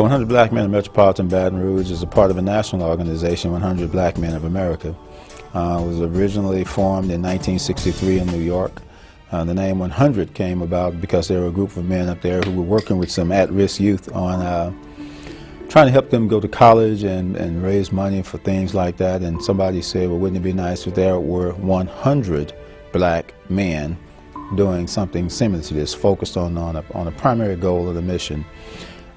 100 Black Men of Metropolitan Baton Rouge is a part of a national organization, 100 Black Men of America. It was originally formed in 1963 in New York. The name 100 came about because there were a group of men up there who were working with some at-risk youth on trying to help them go to college and raise money for things like that. And somebody said, well, wouldn't it be nice if there were 100 black men doing something similar to this, focused on a primary goal of the mission.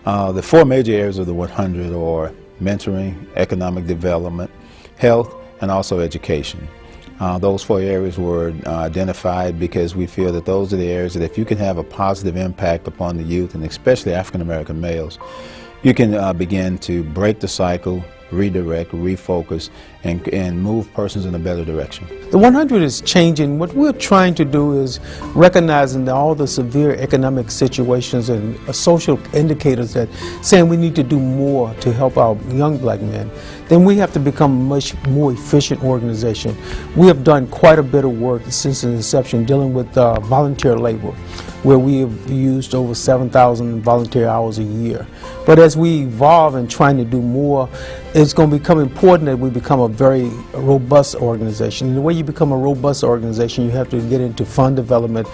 The four major areas of the 100 are mentoring, economic development, health, and also education. Those four areas were identified because we feel that those are the areas that if you can have a positive impact upon the youth, and especially African American males, you can begin to break the cycle, redirect, refocus, and move persons in a better direction. The 100 is changing. What we're trying to do is recognizing all the severe economic situations and social indicators that saying we need to do more to help our young black men. Then we have to become a much more efficient organization. We have done quite a bit of work since the inception dealing with volunteer labor, where we have used over 7,000 volunteer hours a year. But as we evolve and trying to do more, it's going to become important that we become a very robust organization. And the way you become a robust organization, you have to get into fund development.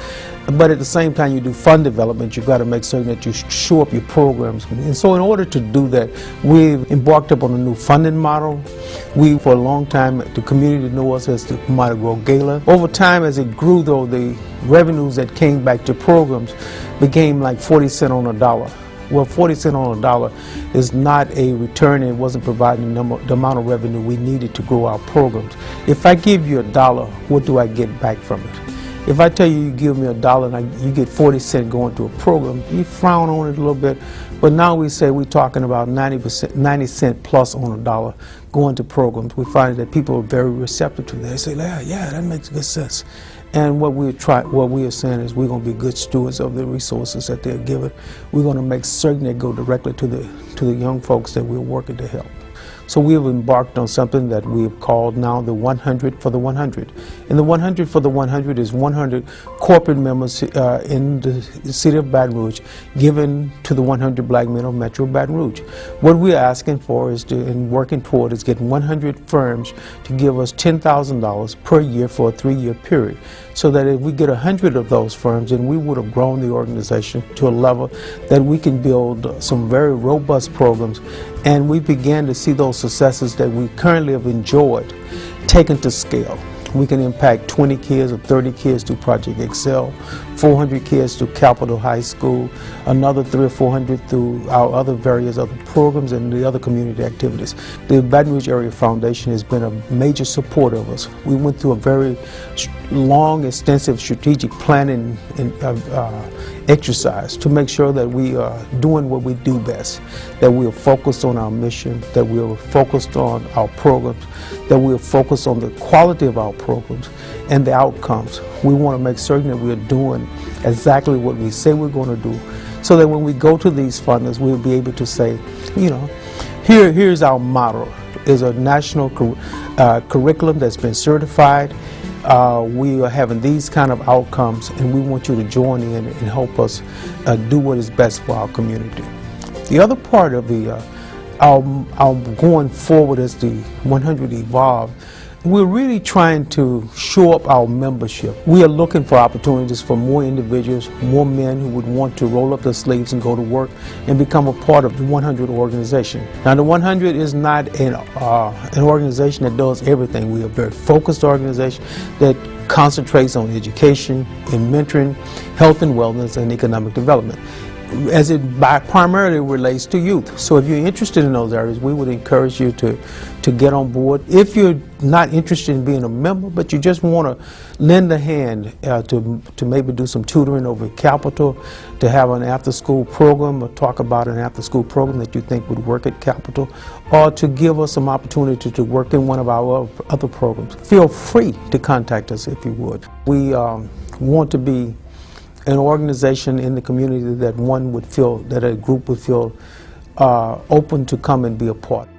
But at the same time you do fund development, you've got to make certain that you shore up your programs. And so in order to do that, we've embarked upon a new funding model. We, for a long time, the community knew us as the Mardi Gras Gala. Over time, as it grew, though, the revenues that came back to programs became like 40 cents on a dollar. Well, 40 cents on a dollar is not a return. It wasn't providing the amount of revenue we needed to grow our programs. If I give you $1, what do I get back from it? If I tell you you give me $1 and you get 40 cents going to a program, you frown on it a little bit. But now we say we're talking about 90 cents plus on a dollar going to programs. We find that people are very receptive to that. They say, yeah, that makes good sense. And what we are saying is we're going to be good stewards of the resources that they're given. We're going to make certain they go directly to the young folks that we're working to help. So we have embarked on something that we have called now the 100 for the 100. And the 100 for the 100 is 100 corporate members in the city of Baton Rouge given to the 100 black men of Metro Baton Rouge. What we're asking for is and working toward is getting 100 firms to give us $10,000 per year for a 3-year period. So that if we get 100 of those firms, then we would have grown the organization to a level that we can build some very robust programs. And we began to see those successes that we currently have enjoyed taken to scale. We can impact 20 kids or 30 kids through Project Excel, 400 kids through Capitol High School, another 300 or 400 through our various other programs and the other community activities. The Baton Rouge Area Foundation has been a major supporter of us. We went through a very long, extensive strategic planning exercise to make sure that we are doing what we do best, that we are focused on our mission, that we are focused on our programs, that we are focused on the quality of our programs and the outcomes. We want to make certain that we are doing exactly what we say we're going to do, so that when we go to these funders, we'll be able to say, you know, here's our model. It's a national curriculum that's been certified. We are having these kind of outcomes, and we want you to join in and help us do what is best for our community. The other part of our going forward as the 100 evolve, we're really trying to shore up our membership. We are looking for opportunities for more individuals, more men who would want to roll up their sleeves and go to work and become a part of the 100 organization. Now, the 100 is not an organization that does everything. We are a very focused organization that concentrates on education and mentoring, health and wellness, and economic development, as it primarily relates to youth. So if you're interested in those areas, we would encourage you to get on board. If you're not interested in being a member, but you just want to lend a hand to maybe do some tutoring over at Capitol, to have an after-school program or talk about an after-school program that you think would work at Capitol, or to give us some opportunity to work in one of our other programs, feel free to contact us if you would. We want to be an organization in the community that one would feel, that a group would feel open to come and be a part.